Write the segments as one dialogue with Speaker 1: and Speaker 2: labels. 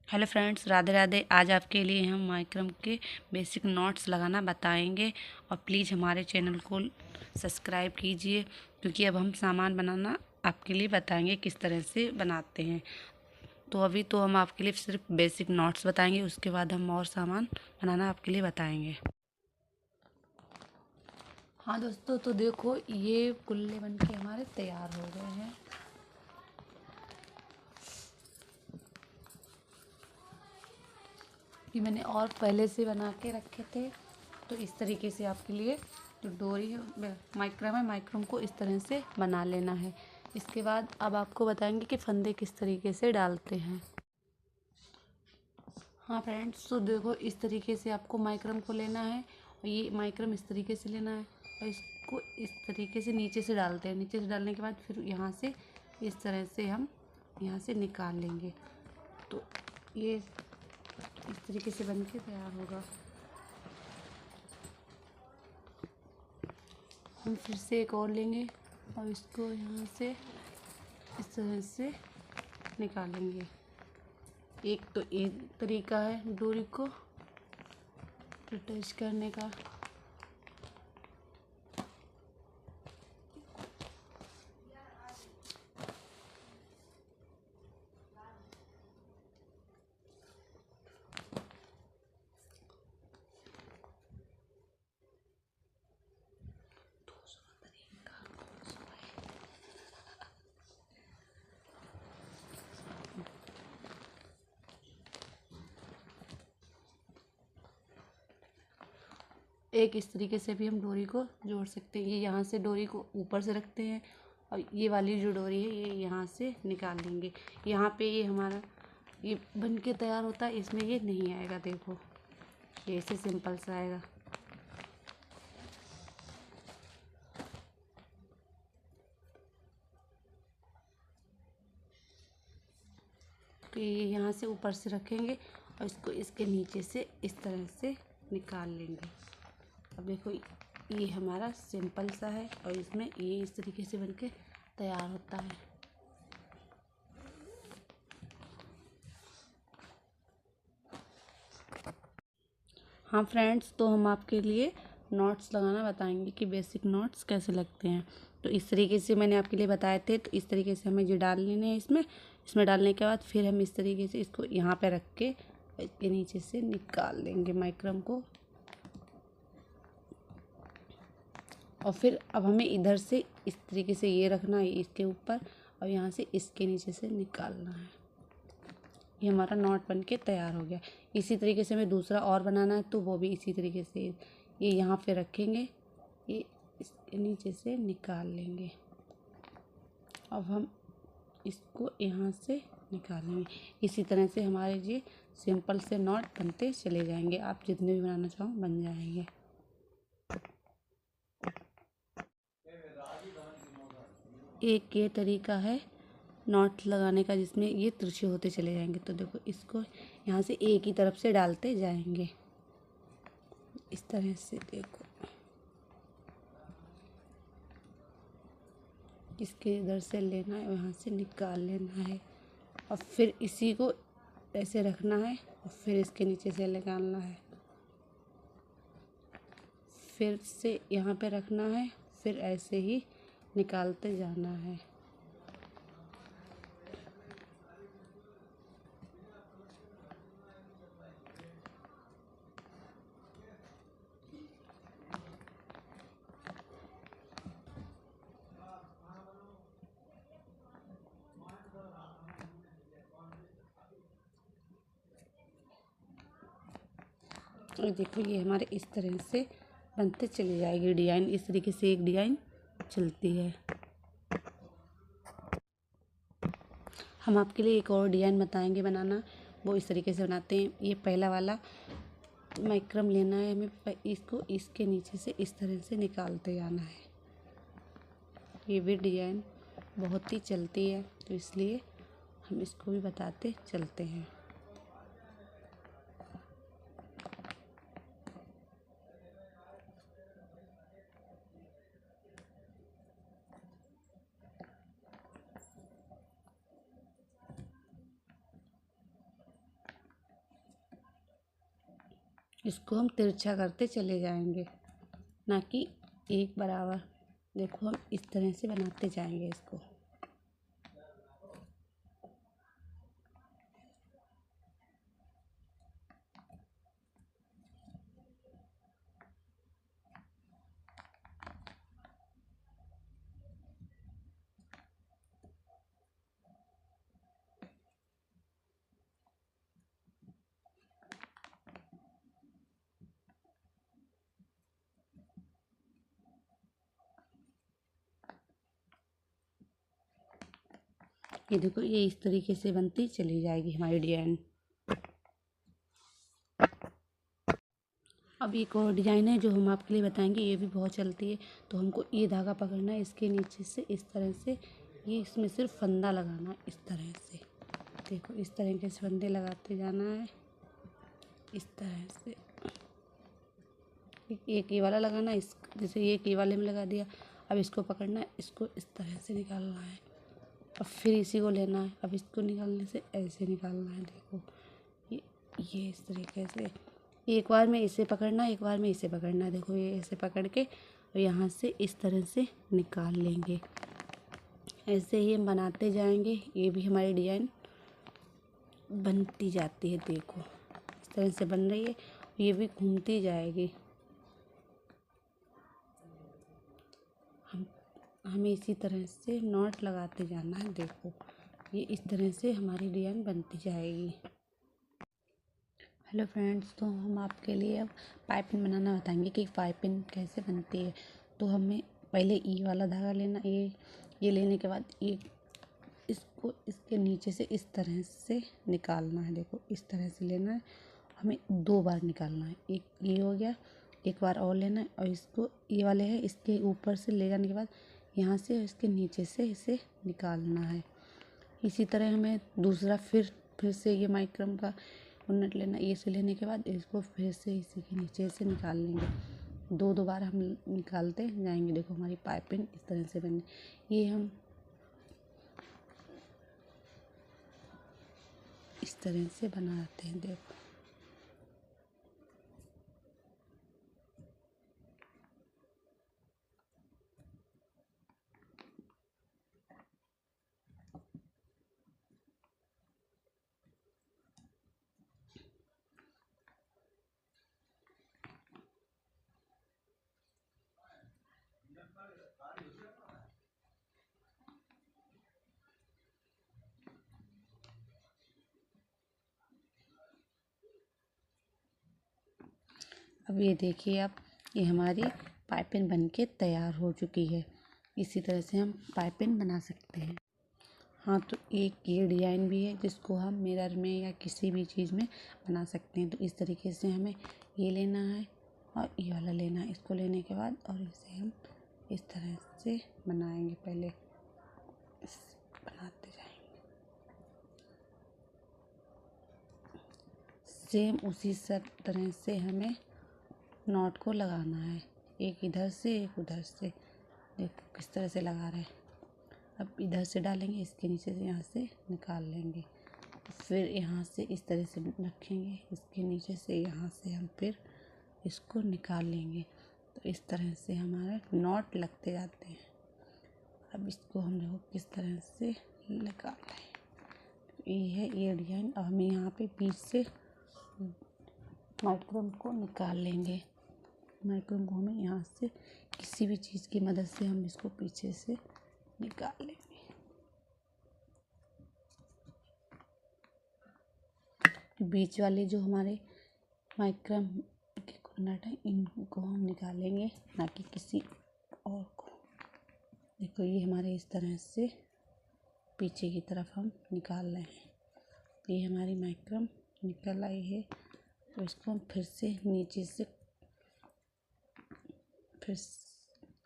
Speaker 1: Hello friends, Radhe Radhe. आज आपके लिए हम माइक्रम के बेसिक नॉट्स लगाना बताएंगे और प्लीज़ हमारे चैनल को सब्सक्राइब कीजिए, क्योंकि अब हम सामान बनाना आपके लिए बताएंगे किस तरह से बनाते हैं। तो अभी तो हम आपके लिए सिर्फ बेसिक नॉट्स बताएंगे, उसके बाद हम और सामान बनाना आपके लिए बताएंगे। हाँ दोस्तों, तो देखो ये गुल्ले बन के हमारे तैयार हो गए हैं। ये मैंने और पहले से बना के रखे थे। तो इस तरीके से आपके लिए जो डोरी है माइक्रम को इस तरह से बना लेना है। इसके बाद अब आपको बताएंगे कि फंदे किस तरीके से डालते हैं। हाँ फ्रेंड्स, तो देखो इस तरीके से आपको माइक्रम को लेना है और ये माइक्रम इस तरीके से लेना है और इसको इस तरीके से नीचे से डालते हैं। नीचे से डालने के बाद फिर यहाँ से इस तरह से हम यहाँ से निकाल लेंगे। तो ये इस तरीके से बन के तैयार होगा। हम फिर से एक और लेंगे और इसको यहाँ से इस तरह से निकालेंगे। एक तो ये तरीका है डोरी को अटैच करने का। एक इस तरीके से भी हम डोरी को जोड़ सकते हैं। ये यहाँ से डोरी को ऊपर से रखते हैं और ये वाली जो डोरी है ये यहाँ से निकाल लेंगे। यहाँ पे ये हमारा ये बन के तैयार होता है, इसमें ये नहीं आएगा। देखो ये ऐसे सिंपल सा आएगा। तो ये यहाँ से ऊपर से रखेंगे और इसको इसके नीचे से इस तरह से निकाल लेंगे। अब देखो ये हमारा सिंपल सा है और इसमें ये इस तरीके से बनके तैयार होता है। हाँ फ्रेंड्स, तो हम आपके लिए नॉट्स लगाना बताएंगे कि बेसिक नॉट्स कैसे लगते हैं। तो इस तरीके से मैंने आपके लिए बताए थे। तो इस तरीके से हमें ये डाल लेने हैं इसमें डालने के बाद फिर हम इस तरीके से इसको यहाँ पे रख के इसके नीचे से निकाल लेंगे माइक्रम को। और फिर अब हमें इधर से इस तरीके से ये रखना है इसके ऊपर और यहाँ से इसके नीचे से निकालना है। ये हमारा नॉट बन के तैयार हो गया। इसी तरीके से हमें दूसरा और बनाना है, तो वो भी इसी तरीके से ये यहाँ पे रखेंगे, ये इसके नीचे से निकाल लेंगे। अब हम इसको यहाँ से निकालेंगे। इसी तरह से हमारे ये सिंपल से नॉट बनते चले जाएंगे। आप जितने भी बनाना चाहो बन जाएंगे। एक ये तरीका है नॉट लगाने का जिसमें ये तिरछे होते चले जाएंगे। तो देखो इसको यहाँ से एक ही तरफ से डालते जाएंगे इस तरह से। देखो इसके इधर से लेना है, वहाँ से निकाल लेना है और फिर इसी को ऐसे रखना है और फिर इसके नीचे से निकालना है। फिर से यहाँ पे रखना है, फिर ऐसे ही निकालते जाना है। और देखो ये हमारे इस तरह से बनते चली जाएगी डिज़ाइन। इस तरीके से एक डिज़ाइन चलती है। हम आपके लिए एक और डिज़ाइन बताएंगे बनाना। वो इस तरीके से बनाते हैं। ये पहला वाला माइक्रम लेना है हमें, इसको इसके नीचे से इस तरह से निकालते जाना है। ये भी डिज़ाइन बहुत ही चलती है, तो इसलिए हम इसको भी बताते चलते हैं। इसको हम तिरछा करते चले जाएंगे, ना कि एक बराबर। देखो हम इस तरह से बनाते जाएंगे इसको। ये देखो, ये इस तरीके से बनती चली जाएगी हमारी डिजाइन। अब एक और डिजाइन है जो हम आपके लिए बताएंगे, ये भी बहुत चलती है। तो हमको ये धागा पकड़ना है, इसके नीचे से इस तरह से, ये इसमें सिर्फ फंदा लगाना है इस तरह से। देखो इस तरीके से फंदे लगाते जाना है इस तरह से। एक ये वाला लगाना है, इस जैसे ये के वाले में लगा दिया। अब इसको पकड़ना है, इसको इस तरह से निकालना है, अब फिर इसी को लेना है। अब इसको निकालने से ऐसे निकालना है। देखो ये इस तरीके से, एक बार में इसे पकड़ना है, एक बार में इसे पकड़ना है। देखो ये ऐसे पकड़ के और यहाँ से इस तरह से निकाल लेंगे। ऐसे ही हम बनाते जाएंगे, ये भी हमारी डिजाइन बनती जाती है। देखो इस तरह से बन रही है, ये भी घूमती जाएगी। हमें इसी तरह से नॉट लगाते जाना है। देखो ये इस तरह से हमारी डिजाइन बनती जाएगी। हेलो फ्रेंड्स, तो हम आपके लिए अब पाइपिंग बनाना बताएंगे कि पाइपिंग कैसे बनती है। तो हमें पहले ई वाला धागा लेना, ये लेने के बाद इसको इसके नीचे से इस तरह से निकालना है। देखो इस तरह से लेना है, हमें 2 बार निकालना है। एक ये हो गया, एक बार और लेना है और इसको ये वाले है, इसके ऊपर से ले जाने के बाद यहाँ से इसके नीचे से इसे निकालना है। इसी तरह हमें दूसरा फिर से ये माइक्रम का उन्नत लेना, ये से लेने के बाद इसको फिर से इसी के नीचे से निकाल लेंगे। 2 बार हम निकालते जाएंगे। देखो हमारी पाइपिंग इस तरह से बनी। ये हम इस तरह से बनाते हैं। देखो अब ये देखिए, अब ये हमारी पाइपिंग बनके तैयार हो चुकी है। इसी तरह से हम पाइपिंग बना सकते हैं। हाँ, तो एक ये डिज़ाइन भी है जिसको हम मिरर में या किसी भी चीज़ में बना सकते हैं। तो इस तरीके से हमें ये लेना है और ये वाला लेना है। इसको लेने के बाद और इसे हम इस तरह से बनाएंगे। पहले बनाते जाएंगे, सेम उसी सब तरह से हमें नॉट को लगाना है, एक इधर से एक उधर से। देखो किस तरह से लगा रहे हैं। अब इधर से डालेंगे, इसके नीचे से यहाँ से निकाल लेंगे, फिर यहाँ से इस तरह से रखेंगे, इसके नीचे से यहाँ से हम फिर इसको निकाल लेंगे। तो इस तरह से हमारे नॉट लगते जाते हैं। अब इसको हम देखो किस तरह से निकाल रहे हैं। ये है ये डिजाइन। अब हमें यहाँ पे बीच से माइक्रोम को निकाल लेंगे। माइक्रोम को हमें यहाँ से किसी भी चीज़ की मदद से हम इसको पीछे से निकाल लेंगे। बीच वाले जो हमारे माइक्रोम के नट हैं, इनको हम निकालेंगे, ना कि किसी और को। देखो ये हमारे इस तरह से पीछे की तरफ हम निकाल रहे हैं। ये हमारी माइक्रोम निकल आई है। तो इसको हम फिर से नीचे से फिर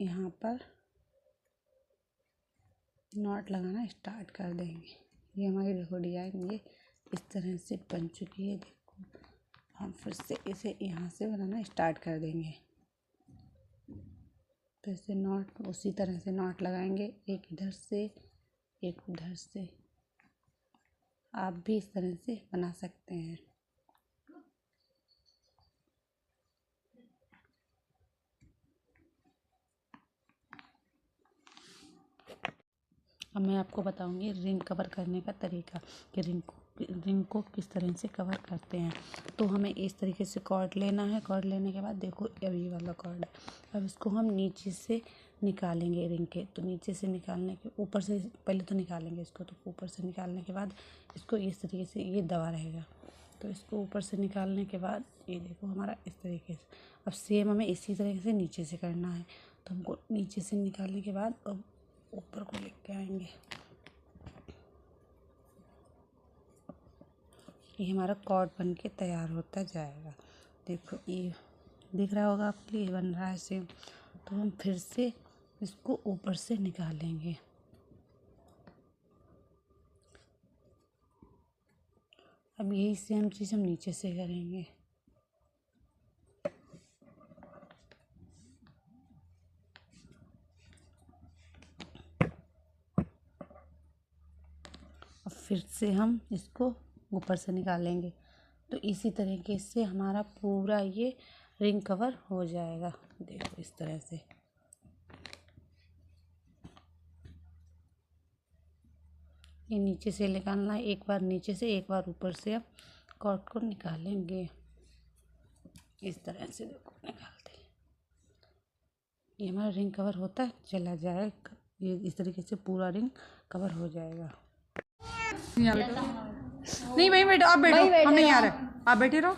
Speaker 1: यहाँ पर नॉट लगाना स्टार्ट कर देंगे। ये हमारी देखो डिजाइन ये इस तरह से बन चुकी है। देखो हम फिर से इसे यहाँ से बनाना स्टार्ट कर देंगे। फिर से नॉट उसी तरह से नॉट लगाएंगे, एक इधर से एक उधर से। आप भी इस तरह से बना सकते हैं। अब मैं आपको बताऊंगी रिंग कवर करने का तरीका कि रिंग को किस तरह से कवर करते हैं। तो हमें इस तरीके से कॉर्ड लेना है। कॉर्ड लेने के बाद देखो अब ये वाला कॉर्ड है। अब इसको हम नीचे से निकालेंगे रिंग के। तो नीचे से निकालने के ऊपर से पहले तो निकालेंगे इसको। तो ऊपर से निकालने के बाद इसको इस तरीके से ये दबा रहेगा। तो इसको ऊपर से निकालने के बाद ये देखो हमारा इस तरीके से। अब सेम हमें इसी तरीके से नीचे से करना है। तो हमको नीचे से निकालने के बाद अब ऊपर को लेके आएंगे। ये हमारा कॉर्ड बन के तैयार होता जाएगा। देखो ये दिख रहा होगा आपके लिए बन रहा है सेम। तो हम फिर से इसको ऊपर से निकालेंगे। अब यही सेम चीज़ हम नीचे से करेंगे। और फिर से हम इसको ऊपर से निकालेंगे। तो इसी तरीके से हमारा पूरा ये रिंग कवर हो जाएगा। देखो इस तरह से। ये नीचे से निकालना है। एक बार नीचे से एक बार ऊपर से अब कॉर्ड को निकालेंगे। इस तरह से देखो निकालते हैं। ये हमारा रिंग कवर होता चला जाएगा। ये इस तरीके से पूरा रिंग कवर हो जाएगा। नहीं भाई बैठो, आप बैठो, हम नहीं आ रहे, आप बैठे रहो।